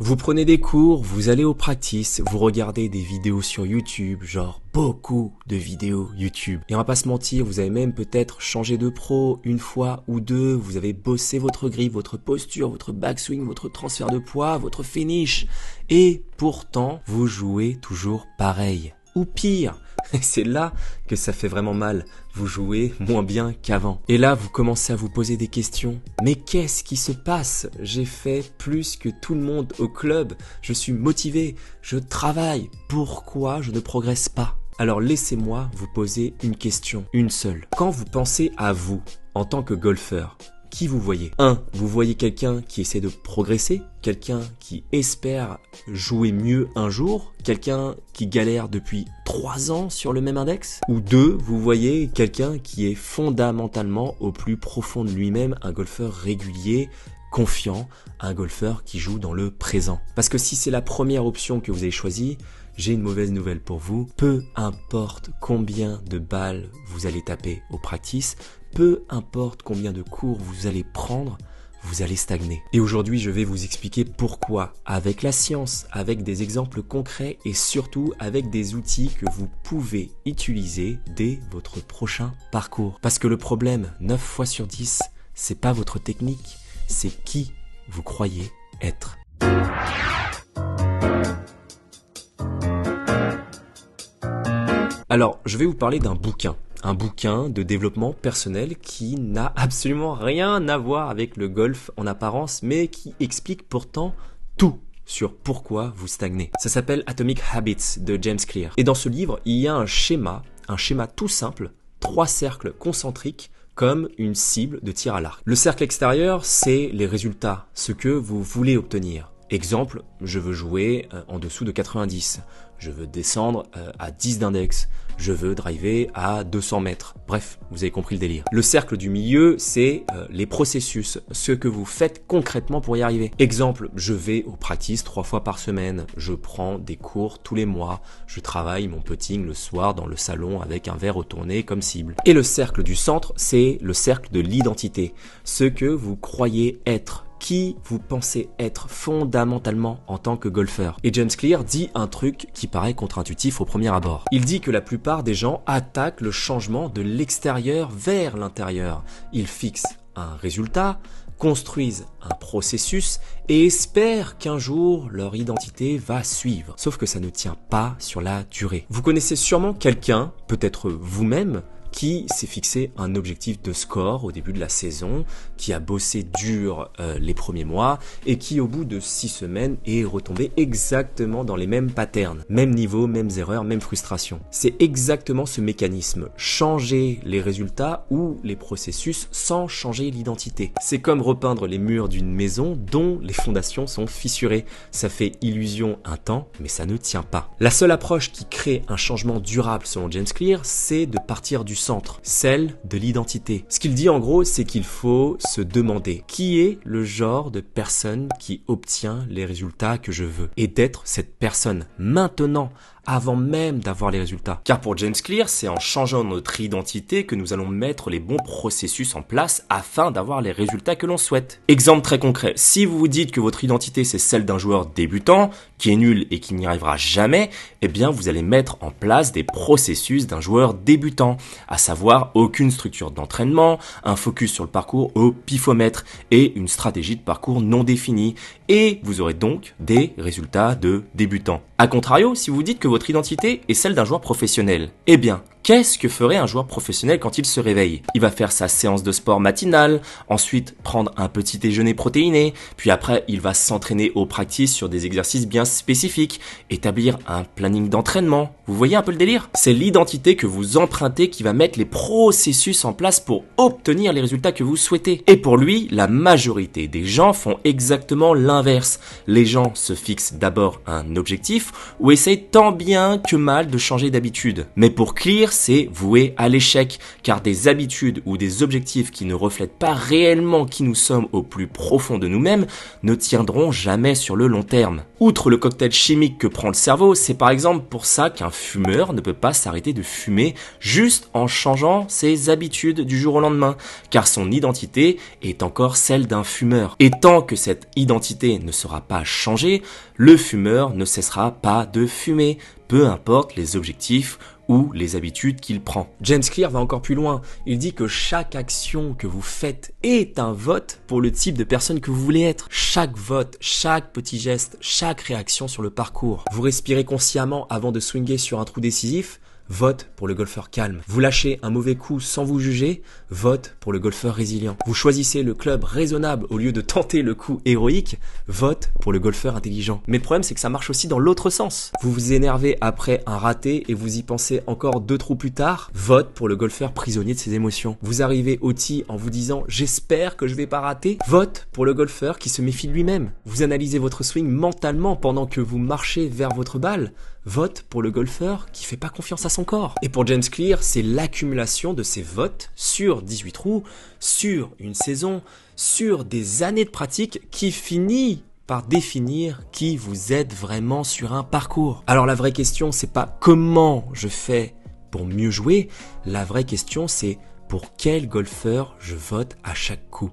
Vous prenez des cours, vous allez aux practice, vous regardez des vidéos sur YouTube, genre beaucoup de vidéos YouTube. Et on va pas se mentir, vous avez même peut-être changé de pro une fois ou deux, vous avez bossé votre grip, votre posture, votre backswing, votre transfert de poids, votre finish. Et pourtant, vous jouez toujours pareil. Ou pire, c'est là que ça fait vraiment mal. Vous jouez moins bien qu'avant. Et là, vous commencez à vous poser des questions. Mais qu'est-ce qui se passe? J'ai fait plus que tout le monde au club. Je suis motivé. Je travaille. Pourquoi je ne progresse pas? Alors laissez-moi vous poser une question. Une seule. Quand vous pensez à vous, en tant que golfeur, qui vous voyez? Vous voyez quelqu'un qui essaie de progresser, quelqu'un qui espère jouer mieux un jour, quelqu'un qui galère depuis 3 ans sur le même index? Ou 2, vous voyez quelqu'un qui est fondamentalement au plus profond de lui-même un golfeur régulier, confiant, un golfeur qui joue dans le présent. Parce que si c'est la première option que vous avez choisie, j'ai une mauvaise nouvelle pour vous. Peu importe combien de balles vous allez taper au practice, peu importe combien de cours vous allez prendre, vous allez stagner. Et aujourd'hui, je vais vous expliquer pourquoi, avec la science, avec des exemples concrets et surtout avec des outils que vous pouvez utiliser dès votre prochain parcours. Parce que le problème, 9 fois sur 10, c'est pas votre technique, c'est qui vous croyez être. Alors, je vais vous parler d'un bouquin. Un bouquin de développement personnel qui n'a absolument rien à voir avec le golf en apparence, mais qui explique pourtant tout sur pourquoi vous stagnez. Ça s'appelle Atomic Habits de James Clear. Et dans ce livre, il y a un schéma tout simple, 3 cercles concentriques comme une cible de tir à l'arc. Le cercle extérieur, c'est les résultats, ce que vous voulez obtenir. Exemple, je veux jouer en dessous de 90, je veux descendre à 10 d'index, je veux driver à 200 mètres. Bref, vous avez compris le délire. Le cercle du milieu, c'est les processus, ce que vous faites concrètement pour y arriver. Exemple, je vais au practice 3 fois par semaine, je prends des cours tous les mois, je travaille mon putting le soir dans le salon avec un verre retourné comme cible. Et le cercle du centre, c'est le cercle de l'identité, ce que vous croyez être, qui vous pensez être fondamentalement en tant que golfeur. Et James Clear dit un truc qui paraît contre-intuitif au premier abord. Il dit que la plupart des gens attaquent le changement de l'extérieur vers l'intérieur. Ils fixent un résultat, construisent un processus et espèrent qu'un jour leur identité va suivre. Sauf que ça ne tient pas sur la durée. Vous connaissez sûrement quelqu'un, peut-être vous-même, qui s'est fixé un objectif de score au début de la saison, qui a bossé dur les premiers mois et qui au bout de 6 semaines est retombé exactement dans les mêmes patterns. Même niveau, mêmes erreurs, même frustration. C'est exactement ce mécanisme. Changer les résultats ou les processus sans changer l'identité. C'est comme repeindre les murs d'une maison dont les fondations sont fissurées. Ça fait illusion un temps, mais ça ne tient pas. La seule approche qui crée un changement durable selon James Clear, c'est de partir du centre, celle de l'identité. Ce qu'il dit en gros, c'est qu'il faut se demander qui est le genre de personne qui obtient les résultats que je veux et d'être cette personne maintenant, avant même d'avoir les résultats. Car pour James Clear, c'est en changeant notre identité que nous allons mettre les bons processus en place afin d'avoir les résultats que l'on souhaite. Exemple très concret, si vous vous dites que votre identité c'est celle d'un joueur débutant, qui est nul et qui n'y arrivera jamais, eh bien vous allez mettre en place des processus d'un joueur débutant, à savoir aucune structure d'entraînement, un focus sur le parcours au pifomètre et une stratégie de parcours non définie. Et vous aurez donc des résultats de débutant. A contrario, si vous dites que votre identité est celle d'un joueur professionnel, eh bien, qu'est-ce que ferait un joueur professionnel quand il se réveille? Il va faire sa séance de sport matinale, ensuite prendre un petit déjeuner protéiné, puis après il va s'entraîner au practice sur des exercices bien spécifiques, établir un planning d'entraînement. Vous voyez un peu le délire? C'est l'identité que vous empruntez qui va mettre les processus en place pour obtenir les résultats que vous souhaitez. Et pour lui, la majorité des gens font exactement l'inverse. Les gens se fixent d'abord un objectif ou essayent tant bien que mal de changer d'habitude. Mais pour Clear, c'est voué à l'échec, car des habitudes ou des objectifs qui ne reflètent pas réellement qui nous sommes au plus profond de nous-mêmes ne tiendront jamais sur le long terme. Outre le cocktail chimique que prend le cerveau, c'est par exemple pour ça qu'un fumeur ne peut pas s'arrêter de fumer juste en changeant ses habitudes du jour au lendemain, car son identité est encore celle d'un fumeur. Et tant que cette identité ne sera pas changée, le fumeur ne cessera pas de fumer, peu importe les objectifs ou les habitudes qu'il prend. James Clear va encore plus loin. Il dit que chaque action que vous faites est un vote pour le type de personne que vous voulez être. Chaque vote, chaque petit geste, chaque réaction sur le parcours. Vous respirez consciemment avant de swinger sur un trou décisif. Vote pour le golfeur calme. Vous lâchez un mauvais coup sans vous juger, vote pour le golfeur résilient. Vous choisissez le club raisonnable au lieu de tenter le coup héroïque, vote pour le golfeur intelligent. Mais le problème, c'est que ça marche aussi dans l'autre sens. Vous vous énervez après un raté et vous y pensez encore 2 trous plus tard, vote pour le golfeur prisonnier de ses émotions. Vous arrivez au tee en vous disant « j'espère que je vais pas rater », vote pour le golfeur qui se méfie de lui-même. Vous analysez votre swing mentalement pendant que vous marchez vers votre balle, vote pour le golfeur qui fait pas confiance à son corps. Et pour James Clear, c'est l'accumulation de ces votes sur 18 trous, sur une saison, sur des années de pratique qui finit par définir qui vous êtes vraiment sur un parcours. Alors la vraie question, c'est pas comment je fais pour mieux jouer, la vraie question c'est pour quel golfeur je vote à chaque coup.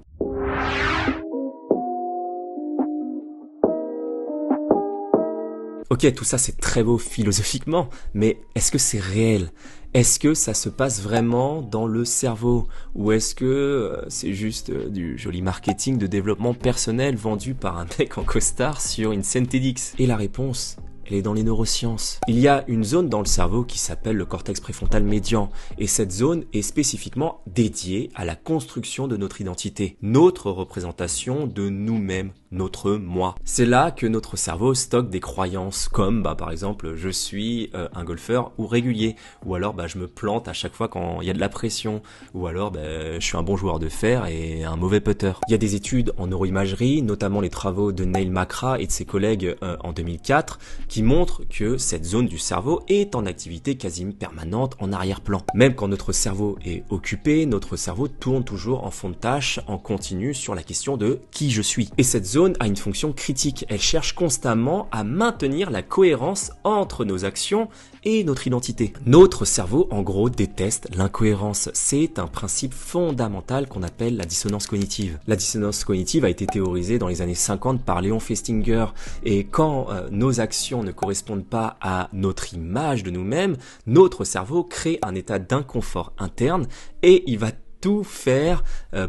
Ok, tout ça c'est très beau philosophiquement, mais est-ce que c'est réel? Est-ce que ça se passe vraiment dans le cerveau? Ou est-ce que c'est juste du joli marketing de développement personnel vendu par un mec en costard sur une scène TEDx? Et la réponse, elle est dans les neurosciences. Il y a une zone dans le cerveau qui s'appelle le cortex préfrontal médian, et cette zone est spécifiquement dédiée à la construction de notre identité, notre représentation de nous-mêmes, notre moi. C'est là que notre cerveau stocke des croyances comme par exemple je suis un golfeur ou régulier, ou alors je me plante à chaque fois quand il y a de la pression, ou alors je suis un bon joueur de fer et un mauvais putter. Il y a des études en neuroimagerie, notamment les travaux de Neil Makra et de ses collègues en 2004 qui montrent que cette zone du cerveau est en activité quasi permanente en arrière-plan. Même quand notre cerveau est occupé, notre cerveau tourne toujours en fond de tâche, en continu sur la question de qui je suis. Et cette zone a une fonction critique. Elle cherche constamment à maintenir la cohérence entre nos actions et notre identité. Notre cerveau, en gros, déteste l'incohérence. C'est un principe fondamental qu'on appelle la dissonance cognitive. La dissonance cognitive a été théorisée dans les années 50 par Léon Festinger. Et quand nos actions ne correspondent pas à notre image de nous-mêmes, notre cerveau crée un état d'inconfort interne et il va tout faire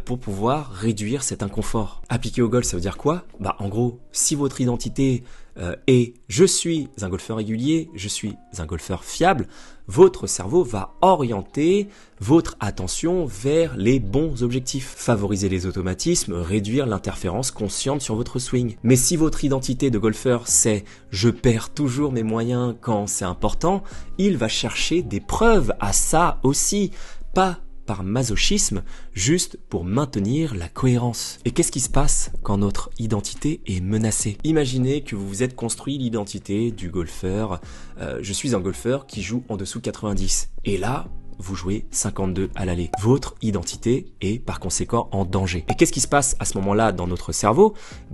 pour pouvoir réduire cet inconfort. Appliqué au golf, ça veut dire quoi? En gros, si votre identité est « je suis un golfeur régulier, je suis un golfeur fiable », votre cerveau va orienter votre attention vers les bons objectifs. Favoriser les automatismes, réduire l'interférence consciente sur votre swing. Mais si votre identité de golfeur c'est « je perds toujours mes moyens quand c'est important », il va chercher des preuves à ça aussi, pas par masochisme, juste pour maintenir la cohérence. Et qu'est-ce qui se passe quand notre identité est menacée? Imaginez que vous vous êtes construit l'identité du golfeur, je suis un golfeur qui joue en dessous 90. Et là, vous jouez 52 à l'aller. Votre identité est par conséquent en danger. Et qu'est-ce qui se passe à ce moment-là dans notre cerveau?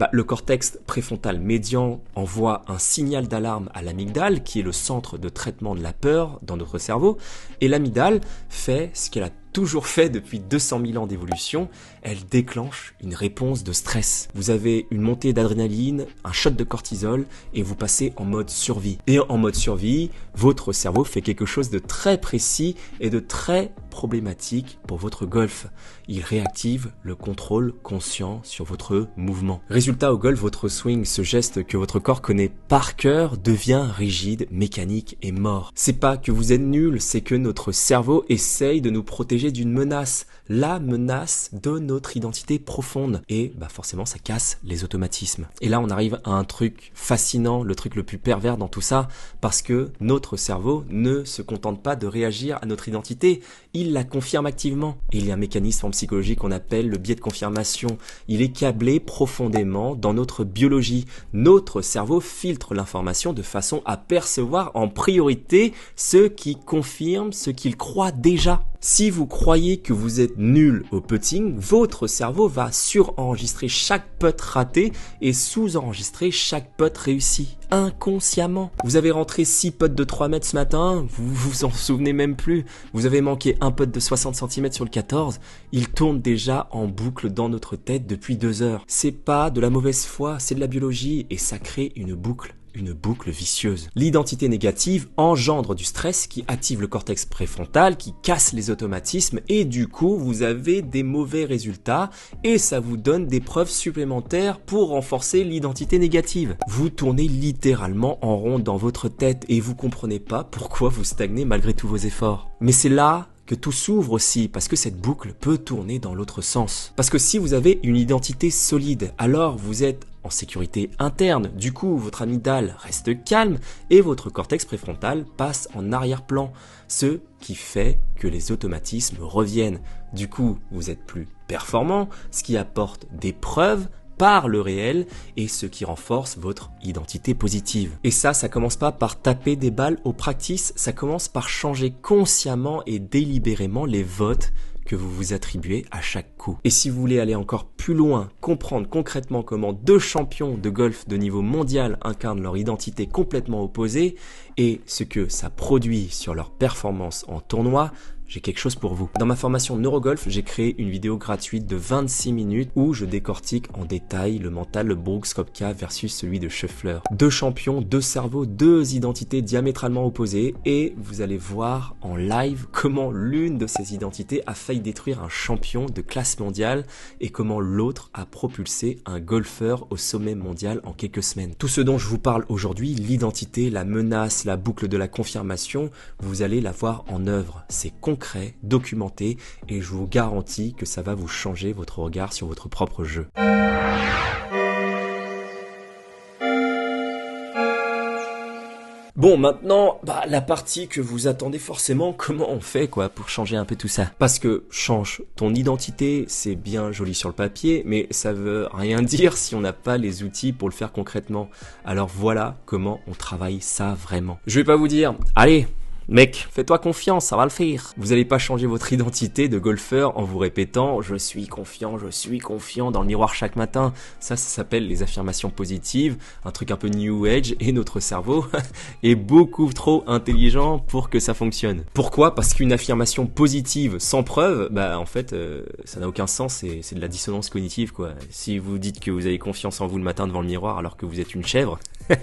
Le cortex préfrontal médian envoie un signal d'alarme à l'amygdale, qui est le centre de traitement de la peur dans notre cerveau. Et l'amygdale fait ce qu'elle a toujours fait depuis 200 000 ans d'évolution, elle déclenche une réponse de stress. Vous avez une montée d'adrénaline, un shot de cortisol et vous passez en mode survie. Et en mode survie, votre cerveau fait quelque chose de très précis et de très problématique pour votre golf. Il réactive le contrôle conscient sur votre mouvement. Résultat au golf, votre swing, ce geste que votre corps connaît par cœur, devient rigide, mécanique et mort. C'est pas que vous êtes nul, c'est que notre cerveau essaye de nous protéger d'une menace, la menace de notre identité profonde. Et forcément, ça casse les automatismes. Et là, on arrive à un truc fascinant, le truc le plus pervers dans tout ça, parce que notre cerveau ne se contente pas de réagir à notre identité, il la confirme activement. Et il y a un mécanisme en psychologie qu'on appelle le biais de confirmation. Il est câblé profondément dans notre biologie. Notre cerveau filtre l'information de façon à percevoir en priorité ce qui confirme ce qu'il croit déjà. Si vous croyez que vous êtes nul au putting, votre cerveau va surenregistrer chaque putt raté et sous-enregistrer chaque putt réussi, inconsciemment. Vous avez rentré 6 putts de 3 mètres ce matin, vous vous en souvenez même plus. Vous avez manqué un putt de 60 cm sur le 14, il tourne déjà en boucle dans notre tête depuis 2 heures. C'est pas de la mauvaise foi, c'est de la biologie et ça crée une boucle vicieuse. L'identité négative engendre du stress qui active le cortex préfrontal, qui casse les automatismes et du coup, vous avez des mauvais résultats et ça vous donne des preuves supplémentaires pour renforcer l'identité négative. Vous tournez littéralement en rond dans votre tête et vous comprenez pas pourquoi vous stagnez malgré tous vos efforts. Mais c'est là que tout s'ouvre aussi, parce que cette boucle peut tourner dans l'autre sens. Parce que si vous avez une identité solide, alors vous êtes en sécurité interne. Du coup, votre amygdale reste calme et votre cortex préfrontal passe en arrière-plan, ce qui fait que les automatismes reviennent. Du coup, vous êtes plus performant, ce qui apporte des preuves par le réel et ce qui renforce votre identité positive. Et ça commence pas par taper des balles au practice, ça commence par changer consciemment et délibérément les votes que vous vous attribuez à chaque coup. Et si vous voulez aller encore plus loin, comprendre concrètement comment 2 champions de golf de niveau mondial incarnent leur identité complètement opposée et ce que ça produit sur leur performance en tournoi, j'ai quelque chose pour vous. Dans ma formation Neurogolf, j'ai créé une vidéo gratuite de 26 minutes où je décortique en détail le mental de Brooks Koepka versus celui de Scheffler. 2 champions, 2 cerveaux, 2 identités diamétralement opposées et vous allez voir en live comment l'une de ces identités a failli détruire un champion de classe mondiale et comment l'autre a propulsé un golfeur au sommet mondial en quelques semaines. Tout ce dont je vous parle aujourd'hui, l'identité, la menace, la boucle de la confirmation, vous allez la voir en œuvre. C'est concret, documenté et je vous garantis que ça va vous changer votre regard sur votre propre jeu. Bon, maintenant, la partie que vous attendez forcément, comment on fait pour changer un peu tout ça? Parce que change ton identité, c'est bien joli sur le papier, mais ça veut rien dire si on n'a pas les outils pour le faire concrètement. Alors voilà comment on travaille ça vraiment. Je vais pas vous dire, allez, mec, fais-toi confiance, ça va le faire. Vous n'allez pas changer votre identité de golfeur en vous répétant « je suis confiant dans le miroir chaque matin ». Ça s'appelle les affirmations positives, un truc un peu new age et notre cerveau est beaucoup trop intelligent pour que ça fonctionne. Pourquoi? Parce qu'une affirmation positive sans preuve, en fait, ça n'a aucun sens, c'est de la dissonance cognitive quoi. Si vous dites que vous avez confiance en vous le matin devant le miroir alors que vous êtes une chèvre, il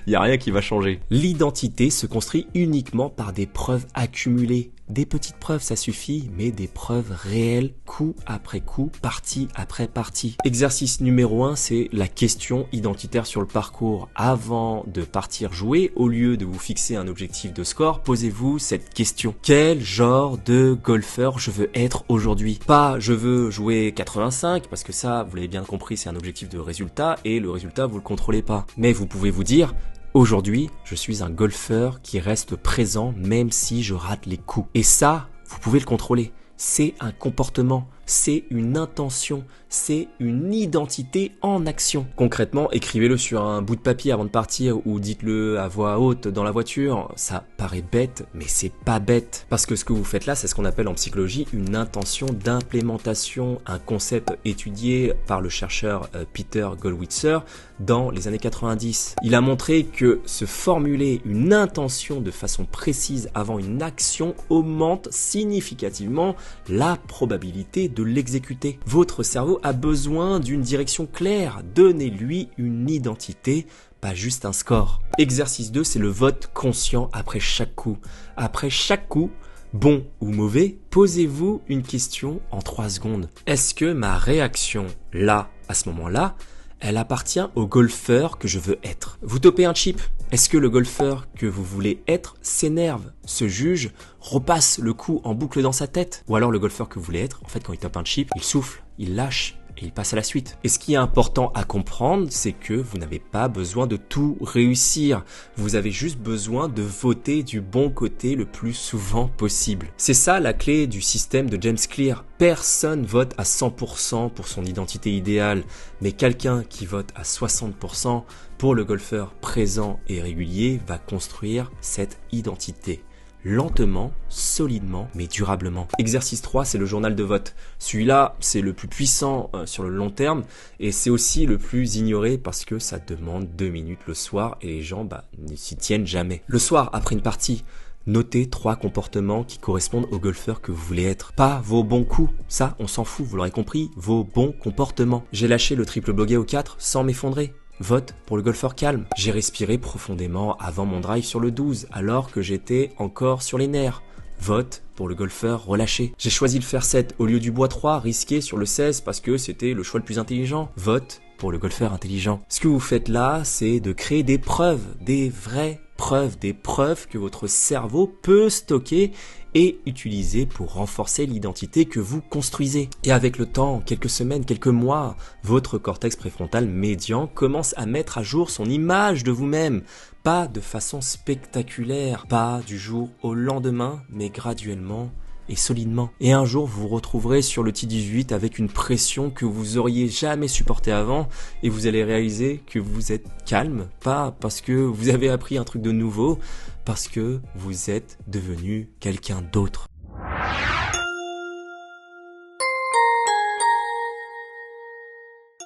n'y a rien qui va changer. L'identité se construit uniquement par des preuves accumulées. Des petites preuves, ça suffit, mais des preuves réelles, coup après coup, partie après partie. Exercice numéro 1, c'est la question identitaire sur le parcours. Avant de partir jouer, au lieu de vous fixer un objectif de score, posez-vous cette question. Quel genre de golfeur je veux être aujourd'hui? Pas je veux jouer 85, parce que ça, vous l'avez bien compris, c'est un objectif de résultat, et le résultat, vous le contrôlez pas. Mais vous pouvez vous dire, aujourd'hui, je suis un golfeur qui reste présent même si je rate les coups. Et ça, vous pouvez le contrôler. C'est un comportement, c'est une intention, c'est une identité en action. Concrètement, écrivez-le sur un bout de papier avant de partir ou dites-le à voix haute dans la voiture. Ça paraît bête, mais c'est pas bête. Parce que ce que vous faites là, c'est ce qu'on appelle en psychologie une intention d'implémentation, un concept étudié par le chercheur Peter Gollwitzer dans les années 90. Il a montré que se formuler une intention de façon précise avant une action augmente significativement la probabilité de l'exécuter. Votre cerveau a besoin d'une direction claire. Donnez-lui une identité, pas juste un score. Exercice 2, c'est le vote conscient après chaque coup. Après chaque coup, bon ou mauvais, posez-vous une question en 3 secondes. Est-ce que ma réaction là, à ce moment-là, elle appartient au golfeur que je veux être? Vous topez un chip. Est-ce que le golfeur que vous voulez être s'énerve, se juge, repasse le coup en boucle dans sa tête? Ou alors le golfeur que vous voulez être, en fait quand il tope un chip, il souffle, il lâche, et il passe à la suite. Et ce qui est important à comprendre, c'est que vous n'avez pas besoin de tout réussir. Vous avez juste besoin de voter du bon côté le plus souvent possible. C'est ça la clé du système de James Clear. Personne vote à 100% pour son identité idéale, mais quelqu'un qui vote à 60% pour le golfeur présent et régulier va construire cette identité. Lentement, solidement, mais durablement. Exercice 3, c'est le journal de vote. Celui-là, c'est le plus puissant sur le long terme et c'est aussi le plus ignoré parce que ça demande 2 minutes le soir et les gens ne s'y tiennent jamais. Le soir, après une partie, notez 3 comportements qui correspondent au golfeur que vous voulez être. Pas vos bons coups, ça on s'en fout, vous l'aurez compris, vos bons comportements. J'ai lâché le triple bogey au 4 sans m'effondrer. Vote pour le golfeur calme. J'ai respiré profondément avant mon drive sur le 12 alors que j'étais encore sur les nerfs. Vote pour le golfeur relâché. J'ai choisi le fer 7 au lieu du bois 3 risqué sur le 16 parce que c'était le choix le plus intelligent. Vote pour le golfeur intelligent. Ce que vous faites là, c'est de créer des preuves, des vraies preuves, des preuves que votre cerveau peut stocker et utiliser pour renforcer l'identité que vous construisez. Et avec le temps, quelques semaines, quelques mois, votre cortex préfrontal médian commence à mettre à jour son image de vous-même. Pas de façon spectaculaire, pas du jour au lendemain, mais graduellement et solidement. Et un jour, vous vous retrouverez sur le T18 avec une pression que vous auriez jamais supportée avant et vous allez réaliser que vous êtes calme, pas parce que vous avez appris un truc de nouveau, parce que vous êtes devenu quelqu'un d'autre.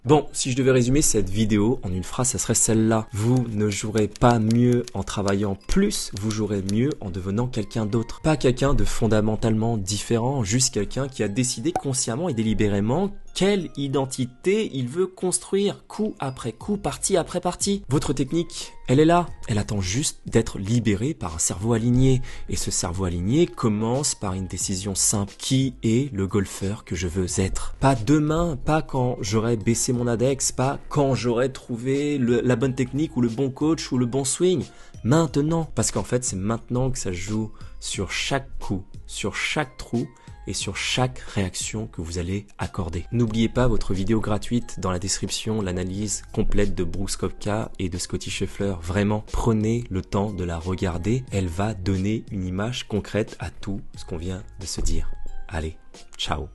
Bon, si je devais résumer cette vidéo en une phrase, ça serait celle-là. Vous ne jouerez pas mieux en travaillant plus, vous jouerez mieux en devenant quelqu'un d'autre. Pas quelqu'un de fondamentalement différent, juste quelqu'un qui a décidé consciemment et délibérément quelle identité il veut construire, coup après coup, partie après partie. Votre technique, elle est là. Elle attend juste d'être libérée par un cerveau aligné. Et ce cerveau aligné commence par une décision simple. Qui est le golfeur que je veux être? Pas demain, pas quand j'aurai baissé mon index, pas quand j'aurai trouvé la bonne technique ou le bon coach ou le bon swing. Maintenant. Parce qu'en fait, c'est maintenant que ça joue sur chaque coup, sur chaque trou, et sur chaque réaction que vous allez accorder. N'oubliez pas votre vidéo gratuite dans la description, l'analyse complète de Brooks Koepka et de Scottie Scheffler. Vraiment, prenez le temps de la regarder. Elle va donner une image concrète à tout ce qu'on vient de se dire. Allez, ciao!